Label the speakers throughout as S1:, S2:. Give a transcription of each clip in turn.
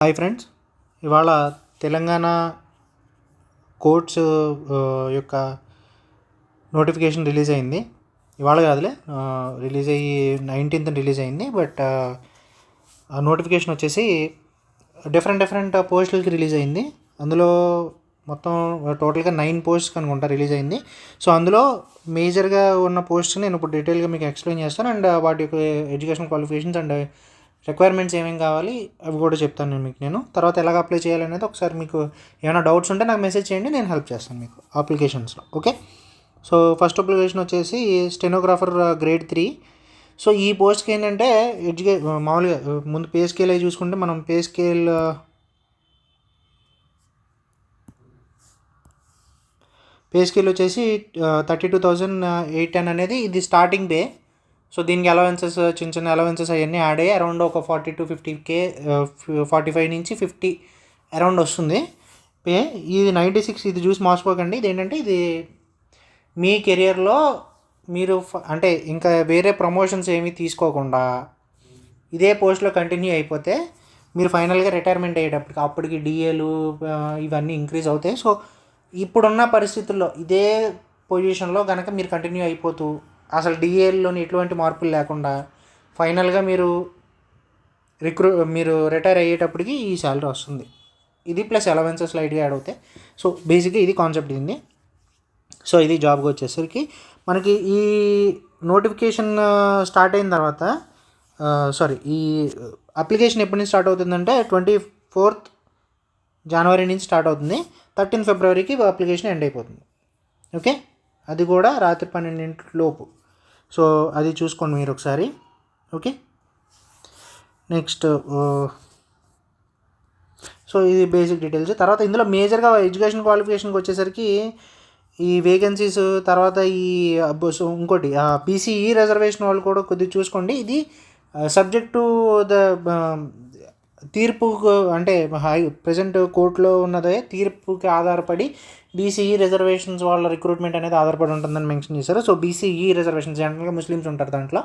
S1: Hi friends, ఇవాళ Telangana courts యొక్క notification release అయింది. ఇవాళ కాదులే, రిలీజ్ అయ్యి 19th రిలీజ్ అయింది. బట్ ఆ నోటిఫికేషన్ వచ్చేసి డిఫరెంట్ పోస్టులకి రిలీజ్ అయింది. అందులో మొత్తం టోటల్గా 9 పోస్ట్స్ అనుకుంటా రిలీజ్ అయింది. సో అందులో మేజర్గా ఉన్న పోస్ట్ని నేను ఇప్పుడు డీటెయిల్గా మీకు ఎక్స్ప్లెయిన్ చేస్తాను. అండ్ వాటి యొక్క ఎడ్యుకేషన్ క్వాలిఫికేషన్స్ అండ్ రిక్వైర్మెంట్స్ ఏమేమి కావాలి అవి కూడా చెప్తాను నేను. తర్వాత ఎలాగ అప్లై చేయాలనేది ఒకసారి మీకు ఏమైనా డౌట్స్ ఉంటే నాకు మెసేజ్ చేయండి, నేను హెల్ప్ చేస్తాను మీకు అప్లికేషన్స్లో. ఓకే, సో ఫస్ట్ అప్లికేషన్ వచ్చేసి స్టెనోగ్రాఫర్ గ్రేడ్ 3. సో ఈ పోస్ట్కి ఏంటంటే మామూలుగా ముందు పే స్కేల్ అవి చూసుకుంటే మనం పే స్కేల్ వచ్చేసి 32,810 అనేది ఇది స్టార్టింగ్ పే. సో దీనికి అలవెన్సెస్ చిన్న అలవెన్సెస్ అవన్నీ యాడ్ అయ్యి అరౌండ్ ఒక 40 to 50K, 45 నుంచి 50 అరౌండ్ వస్తుంది పే. ఇది 96. ఇది చూసి మోసపోకండి. ఇది ఏంటంటే ఇది మీ కెరియర్లో మీరు అంటే ఇంకా వేరే ప్రమోషన్స్ ఏమీ తీసుకోకుండా ఇదే పోస్ట్లో కంటిన్యూ అయిపోతే మీరు ఫైనల్గా రిటైర్మెంట్ అయ్యేటప్పటికి అప్పటికి డిఏలు ఇవన్నీ ఇంక్రీజ్ అవుతాయి. సో ఇప్పుడున్న పరిస్థితుల్లో ఇదే పొజిషన్లో కనుక మీరు కంటిన్యూ అయిపోతూ అసలు డిఏల్లోని ఎటువంటి మార్పులు లేకుండా ఫైనల్గా మీరు రిటైర్ అయ్యేటప్పటికి ఈ శాలరీ వస్తుంది. ఇది ప్లస్ అలవెన్సెస్ లైట్గా యాడ్ అవుతాయి. సో బేసిక్గా ఇది కాన్సెప్ట్ ఇది. సో ఇది జాబ్కి వచ్చేసరికి మనకి ఈ నోటిఫికేషన్ స్టార్ట్ అయిన తర్వాత ఈ అప్లికేషన్ ఎప్పటి నుంచి స్టార్ట్ అవుతుందంటే 24th జనవరి నుంచి స్టార్ట్ అవుతుంది. 13th ఫిబ్రవరికి అప్లికేషన్ ఎండ్ అయిపోతుంది. ఓకే, అది కూడా రాత్రి 12 లోపు. సో అది చూసుకోండి మీరు ఒకసారి. ఓకే, నెక్స్ట్ సో ఇది బేసిక్ డీటెయిల్స్. తర్వాత ఇందులో మేజర్గా ఎడ్యుకేషన్ క్వాలిఫికేషన్కి వచ్చేసరికి ఈ వేకెన్సీస్ తర్వాత ఇంకోటి బీసీఈ రిజర్వేషన్ వాళ్ళు కూడా కొద్దిగా చూసుకోండి. ఇది సబ్జెక్ట్ టు ద తీర్పు, అంటే ప్రజెంట్ కోర్టులో ఉన్నదే తీర్పుకి ఆధారపడి బీసీఈ రిజర్వేషన్స్ వాళ్ళ రిక్రూట్మెంట్ అనేది ఆధారపడి ఉంటుందని మెన్షన్ చేశారు. సో బీసీఈ రిజర్వేషన్స్ జనరల్గా ముస్లిమ్స్ ఉంటారు దాంట్లో.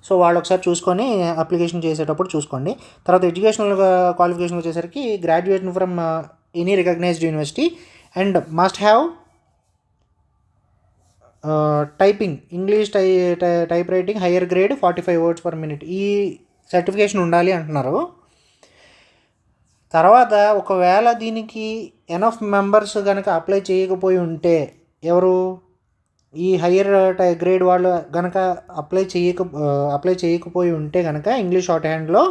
S1: సో వాళ్ళు ఒకసారి చూసుకొని అప్లికేషన్ చేసేటప్పుడు చూసుకోండి. తర్వాత ఎడ్యుకేషనల్ క్వాలిఫికేషన్ వచ్చేసరికి graduation from any recognised university and must have typing English type writing higher grade 45 words per minute ఈ సర్టిఫికేషన్ ఉండాలి అంటున్నారు. తర్వాత ఒకవేళ దీనికి ఎనఫ్ మెంబర్స్ కనుక అప్లై చేయకపోయి ఉంటే, ఎవరు ఈ హయ్యర్ గ్రేడ్ వాళ్ళు కనుక అప్లై చేయకపోయి ఉంటే కనుక ఇంగ్లీష్ షార్ట్ హ్యాండ్లో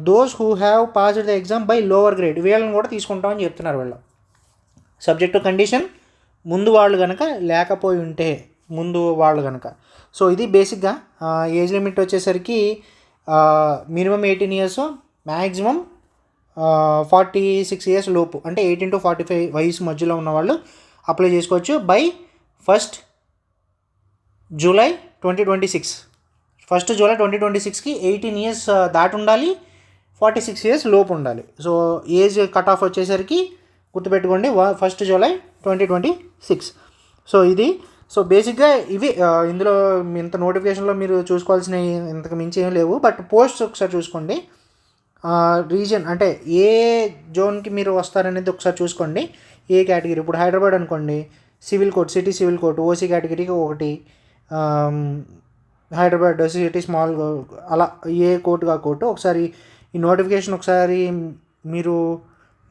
S1: those who have passed the exam by lower grade వీళ్ళని కూడా తీసుకుంటామని చెప్తున్నారు. వీళ్ళు సబ్జెక్ట్ టు కండిషన్ ముందు వాళ్ళు కనుక లేకపోయి ఉంటే వాళ్ళు కనుక. సో ఇది బేసిక్గా ఏజ్ లిమిట్ వచ్చేసరికి మినిమం 18 years, మ్యాక్సిమం 46 years లోపు, అంటే 18 to 45 వయసు మధ్యలో ఉన్న వాళ్ళు అప్లై చేసుకోవచ్చు by 1st July 2026. 1st July 2026కి 18 years దాటి ఉండాలి, 46 years లోపు ఉండాలి. సో ఏజ్ కట్ ఆఫ్ వచ్చేసరికి గుర్తుపెట్టుకోండి 1st July 2026. సో ఇది బేసిక్గా ఇవి ఇందులో ఇంత నోటిఫికేషన్లో మీరు చూసుకోవాల్సిన ఇంతకు మించి ఏం లేవు. బట్ పోస్ట్స్ ఒకసారి చూసుకోండి. రీజన్ అంటే ఏ జోన్కి మీరు వస్తారనేది ఒకసారి చూసుకోండి. ఏ కేటగిరీ, ఇప్పుడు హైదరాబాద్ అనుకోండి, civil court, city civil court OC కేటగిరీకి ఒకటి, హైదరాబాద్ సిటీ స్మాల్, అలా ఏ కోర్టుగా కోర్టు. ఒకసారి ఈ నోటిఫికేషన్ ఒకసారి మీరు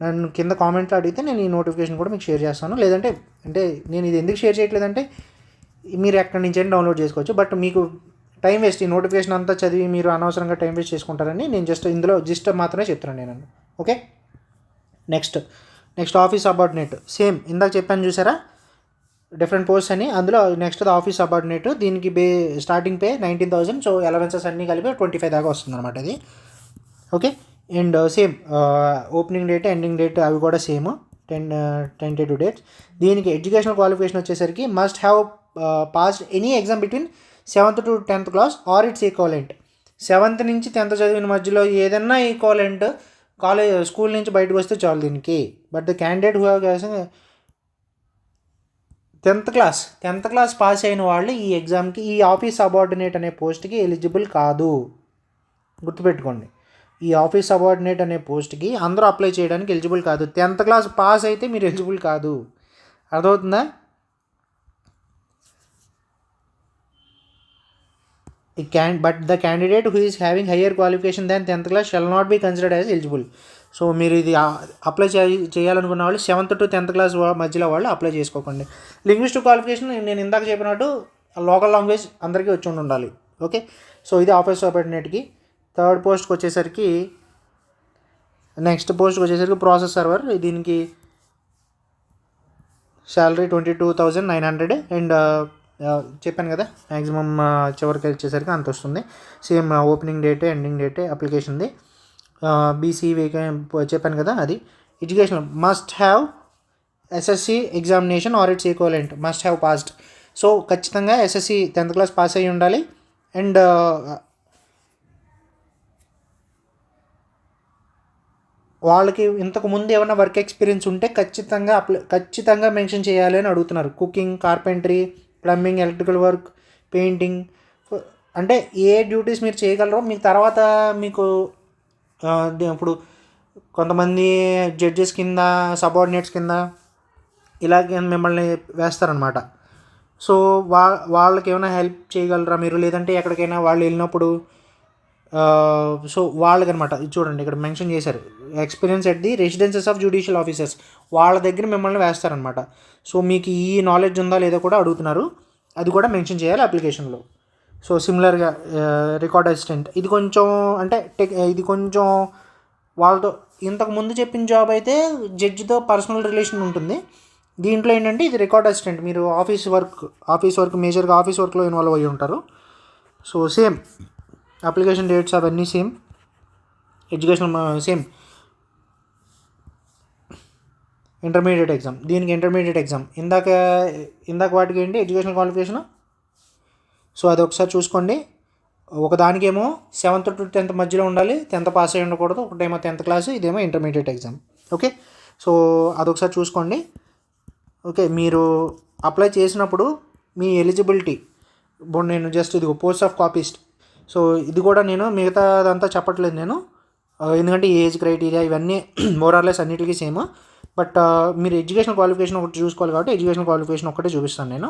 S1: నన్ను కింద కామెంట్లో అడిగితే నేను ఈ నోటిఫికేషన్ కూడా మీకు షేర్ చేస్తాను. లేదంటే అంటే నేను ఇది ఎందుకు షేర్ చేయట్లేదంటే మీరు ఎక్కడి నుంచి అయినా డౌన్లోడ్ చేసుకోవచ్చు. బట్ మీకు టైం వేస్ట్, ఈ నోటిఫికేషన్ అంతా చదివి మీరు అనవసరంగా టైం వేస్ట్ చేసుకుంటారని నేను ఇందులో మాత్రమే చెప్తున్నాను నేను. Okay, next office subordinate. Same ఇందాక చెప్పాను చూసారా, డిఫరెంట్ పోస్ట్ అని. అందులో నెక్స్ట్ ఆఫీస్ సబార్డినేట్. దీనికి స్టార్టింగ్ పే 19,000. సో అలవెన్సెస్ అన్నీ కలిపి 25 దాకా వస్తుంది అనమాట ఇది. Okay, and same opening date ending date అవి కూడా సేమ్, టెంటేటివ్ డేట్స్. దీనికి ఎడ్యుకేషనల్ క్వాలిఫికేషన్ వచ్చేసరికి must have passed any exam between 7th to 10th class or its equivalent. 7th నుంచి 10th చదివిన మధ్యలో ఏదన్నా ఈక్వలెంట్ స్కూల్ నుంచి బయటకు వస్తే చాలు దీనికి. But the candidate who have 10th class pass అయిన వాళ్ళు ఈ ఎగ్జామ్కి, ఈ ఆఫీస్ సబార్డినేట్ అనే పోస్ట్కి ఎలిజిబుల్ కాదు, గుర్తుపెట్టుకోండి. ఈ ఆఫీస్ సబార్డినేట్ అనే పోస్ట్కి అందరూ అప్లై చేయడానికి ఎలిజిబుల్ కాదు. 10th క్లాస్ పాస్ అయితే మీరు ఎలిజిబుల్ కాదు. అర్థమవుతుందా? But the candidate who is having higher qualification than 10th class shall not be considered as eligible. So మీరు ఇది అప్లై చేయాలనుకున్న వాళ్ళు 7th to 10th క్లాస్ మధ్యలో వాళ్ళు అప్లై చేసుకోకండి. లింగ్విస్టిక్ క్వాలిఫికేషన్ నేను ఇందాక చెప్పినట్టు లోకల్ లాంగ్వేజ్ అందరికీ వచ్చి ఉండాలి. ఓకే, సో ఇది ఆఫీస్ సబార్డినేట్కి. థర్డ్ పోస్ట్కి వచ్చేసరికి నెక్స్ట్ పోస్ట్కి వచ్చేసరికి ప్రాసెస్ సర్వర్. దీనికి శాలరీ 22,900 అండ్ చెప్పాను కదా మ్యాక్సిమమ్ చివరికి వచ్చేసరికి అంత వస్తుంది. Same opening date ending date అప్లికేషన్ది. బీసీ చెప్పాను కదా అది. Education must have SSC examination or its equivalent must have passed. So ఖచ్చితంగా ఎస్ఎస్సి 10th క్లాస్ పాస్ అయ్యి ఉండాలి. అండ్ వాళ్ళకి ఇంతకు ముందు ఏమైనా వర్క్ ఎక్స్పీరియన్స్ ఉంటే ఖచ్చితంగా మెన్షన్ చేయాలి అని అడుగుతున్నారు. Cooking, carpentry, plumbing, electrical work, painting, అంటే ఏ డ్యూటీస్ మీరు చేయగలరో మీకు తర్వాత మీకు ఇప్పుడు కొంతమంది జడ్జెస్ కింద, సబార్డినేట్స్ కింద ఇలాగే మిమ్మల్ని వేస్తారనమాట. సో వాళ్ళకి ఏమైనా హెల్ప్ చేయగలరా మీరు, లేదంటే ఎక్కడికైనా వాళ్ళు వెళ్ళినప్పుడు సో వాళ్ళకనమాట. ఇది చూడండి ఇక్కడ మెన్షన్ చేశారు, experience at the residences of judicial officers. వాళ్ళ దగ్గర మిమ్మల్ని వేస్తారనమాట. సో మీకు ఈ నాలెడ్జ్ ఉందా లేదా కూడా అడుగుతున్నారు, అది కూడా మెన్షన్ చేయాలి అప్లికేషన్లో. సో సిమిలర్గా రికార్డ్ అసిస్టెంట్, ఇది కొంచెం అంటే ఇది కొంచెం వాళ్ళతో ఇంతకు ముందు చెప్పిన జాబ్ అయితే జడ్జితో పర్సనల్ రిలేషన్ ఉంటుంది. దీంట్లో ఏంటంటే ఇది రికార్డ్ అసిస్టెంట్, మీరు ఆఫీస్ వర్క్ మేజర్గా ఆఫీస్ వర్క్లో ఇన్వాల్వ్ అయ్యి ఉంటారు. సో సేమ్ అప్లికేషన్ డేట్స్ అవన్నీ same, education same. Intermediate exam, దీనికి ఇంటర్మీడియట్ ఎగ్జామ్ ఇందాక వాటికి ఏంటి ఎడ్యుకేషన్ క్వాలిఫికేషన్. సో అది ఒకసారి చూసుకోండి. ఒకదానికేమో 7th to 10th మధ్యలో ఉండాలి, 10th పాస్ అయ్యి ఉండకూడదు. ఒకటేమో 10th క్లాస్, ఇదేమో ఇంటర్మీడియట్ ఎగ్జామ్. ఓకే, సో అదొకసారి చూసుకోండి. ఓకే, మీరు అప్లై చేసినప్పుడు మీ ఎలిజిబిలిటీ, ఇప్పుడు నేను జస్ట్ ఇది పోస్ట్ ఆఫ్ కాపీస్ట్. సో ఇది కూడా నేను మిగతాదంతా చెప్పట్లేదు నేను, ఎందుకంటే ఏజ్ క్రైటీరియా ఇవన్నీ మోరార్లెస్ అన్నిటికీ సేమ్. బట్ మీరు ఎడ్యుకేషన్ క్వాలిఫికేషన్ ఒకటి చూసుకోవాలి కాబట్టి ఎడ్యుకేషన్ క్వాలిఫికేషన్ ఒకటే చూపిస్తాను నేను.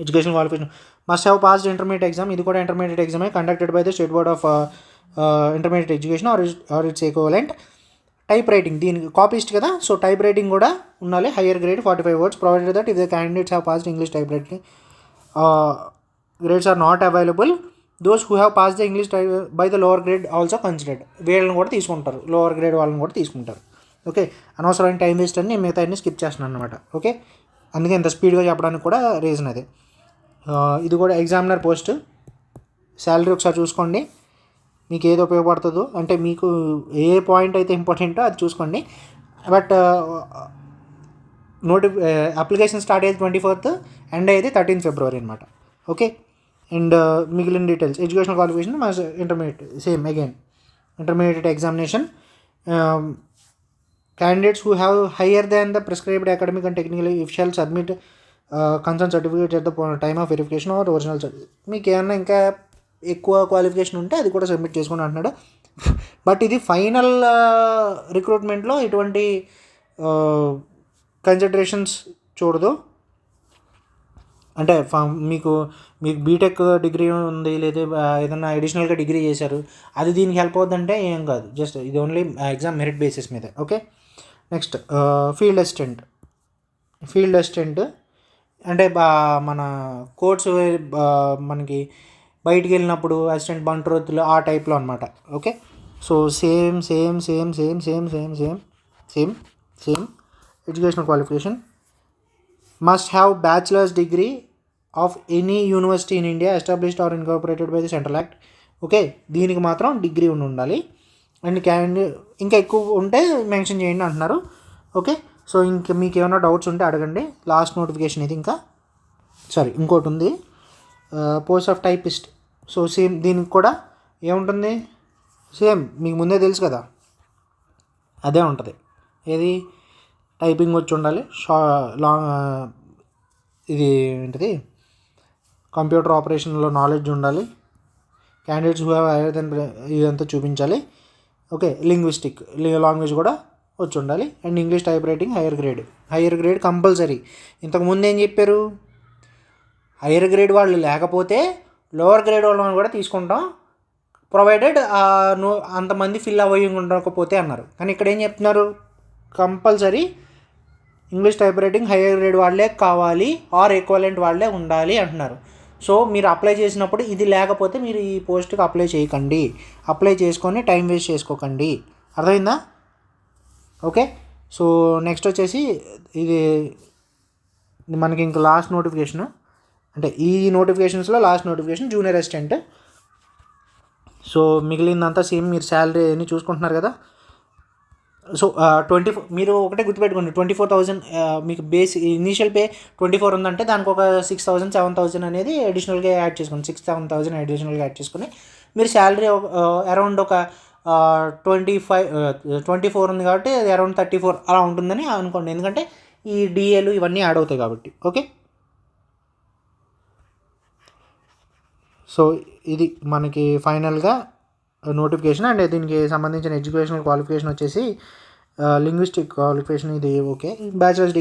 S1: Education qualification must have passed intermediate exam, ఇది కూడా ఇంటర్మీడియట్ ఎగ్జామే, conducted by the state board of intermediate education or its equivalent. Type writing, దీనికి కాపీస్ట్ కదా, సో టైప్ రైటింగ్ కూడా ఉండాలి, higher grade 45 words, provided that if the candidates have passed English type writing grades are not available, those who have pass the English by the lower grade also considered. వీళ్ళని కూడా తీసుకుంటారు, lower grade వాళ్ళని కూడా తీసుకుంటారు. Okay, అనవసరమైన time waste అని మిగతా అన్ని స్కిప్ చేస్తున్నాను అనమాట. ఓకే, అందుకే ఇంత స్పీడ్గా చెప్పడానికి కూడా రీజన్ అదే. ఇది కూడా ఎగ్జామినర్ పోస్ట్. శాలరీ ఒకసారి చూసుకోండి, మీకు ఏది ఉపయోగపడుతుందో, అంటే మీకు ఏ పాయింట్ అయితే ఇంపార్టెంటో అది చూసుకోండి. బట్ అప్లికేషన్ స్టార్ట్ అయ్యేది 24th, ఎండ్ అయ్యేది 13th February అనమాట. ఓకే, అండ్ మిగిలిన details education qualification intermediate same again intermediate examination. Candidates who have higher than the prescribed academic and technical if shall submit concerned certificate at the time of verification or original certificate. మీకు ఏమన్నా ఇంకా ఎక్కువ qualification ఉంటే అది కూడా submit చేసుకుని అంటున్నాడు. But ఇది ఫైనల్ రిక్రూట్మెంట్లో ఎటువంటి కన్సిడరేషన్స్ చూడదు. అంటే మీకు బీటెక్ డిగ్రీ ఉంది, లేదా ఏదైనా అడిషనల్గా డిగ్రీ చేశారు, అది దీనికి హెల్ప్ అవుతుందంటే ఏం కాదు, జస్ట్ ఇది ఓన్లీ ఎగ్జామ్ మెరిట్ బేసిస్ మీద. ఓకే, నెక్స్ట్ ఫీల్డ్ అసిస్టెంట్ అంటే మన కోర్ట్స్ మనకి బయటికి వెళ్ళినప్పుడు అసిస్టెంట్ బంట్రోతులు ఆ టైప్లో అనమాట. Okay, so same educational qualification must have bachelor's degree of any university in India established or incorporated by the Central Act. Okay, దీనికి మాత్రం డిగ్రీ ఉండాలి. అండ్ ఇంకా ఎక్కువ ఉంటే మెన్షన్ చేయండి అంటున్నారు. ఓకే, సో ఇంకా మీకు ఏమైనా డౌట్స్ ఉంటే అడగండి. లాస్ట్ నోటిఫికేషన్ ఇది, ఇంకోటి ఉంది, post of typist. So same దీనికి కూడా ఏముంటుంది, సేమ్ మీకు ముందే తెలుసు కదా, అదే ఉంటుంది. ఏది టైపింగ్ వచ్చి ఉండాలి, ఇది ఏంటిది కంప్యూటర్ ఆపరేషన్లో నాలెడ్జ్ ఉండాలి, candidates who have higher then ఇదంతా చూపించాలి. ఓకే, లింగ్విస్టిక్ లాంగ్వేజ్ కూడా వచ్చి ఉండాలి. And English type writing higher grade compulsory. ఇంతకుముందు ఏం చెప్పారు, హైయర్ గ్రేడ్ వాళ్ళు లేకపోతే లోవర్ గ్రేడ్ వాళ్ళని కూడా తీసుకుంటాం ప్రొవైడెడ్ అంతమంది ఫిల్ అవ్వి ఉండకపోతే అన్నారు. కానీ ఇక్కడ ఏం చెప్తున్నారు, compulsory English type writing higher grade వాళ్ళే కావాలి ఆర్ ఈక్వలెంట్ వాళ్ళే ఉండాలి అంటున్నారు. సో మీరు అప్లై చేసినప్పుడు ఇది లేకపోతే మీరు ఈ పోస్ట్కి అప్లై చేయకండి, అప్లై చేసుకొని టైం వేస్ట్ చేసుకోకండి. అర్థమైందా? ఓకే, సో నెక్స్ట్ వచ్చేసి ఇది మనకి ఇంకా లాస్ట్ నోటిఫికేషన్, అంటే ఈ నోటిఫికేషన్స్లో last notification junior assistant. So మిగిలిందంతా సేమ్, మీరు శాలరీ అని చూసుకుంటున్నారు కదా. సో 24 మీరు ఒకటే గుర్తుపెట్టుకోండి, 24,000 మీకు బేసిక్ ఇనీషియల్ పే 24 ఉందంటే దానికి ఒక 6,000 7,000 అనేది అడిషనల్గా యాడ్ చేసుకోండి, 6,000 అడిషనల్గా యాడ్ చేసుకుని మీరు శాలరీ అరౌండ్ ఒక 24 ఉంది కాబట్టి అది అరౌండ్ 34 అలా ఉంటుందని అనుకోండి, ఎందుకంటే ఈ డిఏలు ఇవన్నీ యాడ్ అవుతాయి కాబట్టి. ఓకే, సో ఇది మనకి ఫైనల్గా నోటిఫికేషన్. అండ్ దీనికి సంబంధించిన ఎడ్యుకేషనల్ క్వాలిఫికేషన్ వచ్చేసి లింగ్విస్టిక్ క్వాలిఫికేషన్ ఇది. Okay, bachelors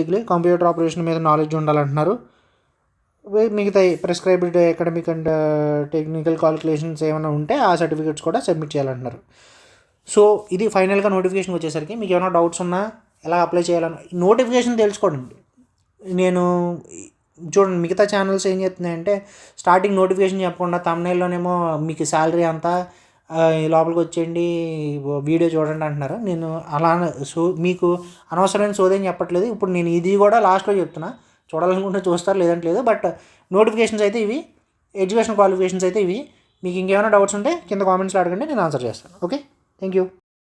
S1: degree computer operation మీద నాలెడ్జ్ ఉండాలంటున్నారు. మిగతా prescribed academic and technical qualifications ఏమైనా ఉంటే ఆ సర్టిఫికేట్స్ కూడా సబ్మిట్ చేయాలంటున్నారు. సో ఇది ఫైనల్గా నోటిఫికేషన్ వచ్చేసరికి మీకు ఏమైనా డౌట్స్ ఉన్నా ఎలా అప్లై చేయాలని నోటిఫికేషన్ తెలుసుకోండి. నేను చూడండి, మిగతా ఛానల్స్ ఏం చెప్తున్నాయంటే స్టార్టింగ్ నోటిఫికేషన్ చెప్పకుండా తమ్నైల్లోనేమో మీకు శాలరీ అంతా లోపలికి వచ్చేయండి వీడియో చూడండి అంటున్నారు. నేను అలా మీకు అనవసరమైన సోదేం చెప్పట్లేదు. ఇప్పుడు నేను ఇది కూడా లాస్ట్లో చెప్తున్నా, చూడాలనుకుంటే చూస్తారు, లేదంటే లేదు. బట్ నోటిఫికేషన్స్ అయితే ఇవి, ఎడ్యుకేషన్ క్వాలిఫికేషన్స్ అయితే ఇవి. మీకు ఇంకేమైనా డౌట్స్ ఉంటే కింద కామెంట్స్లో అడగండి, నేను ఆన్సర్ చేస్తాను. Okay, thank you.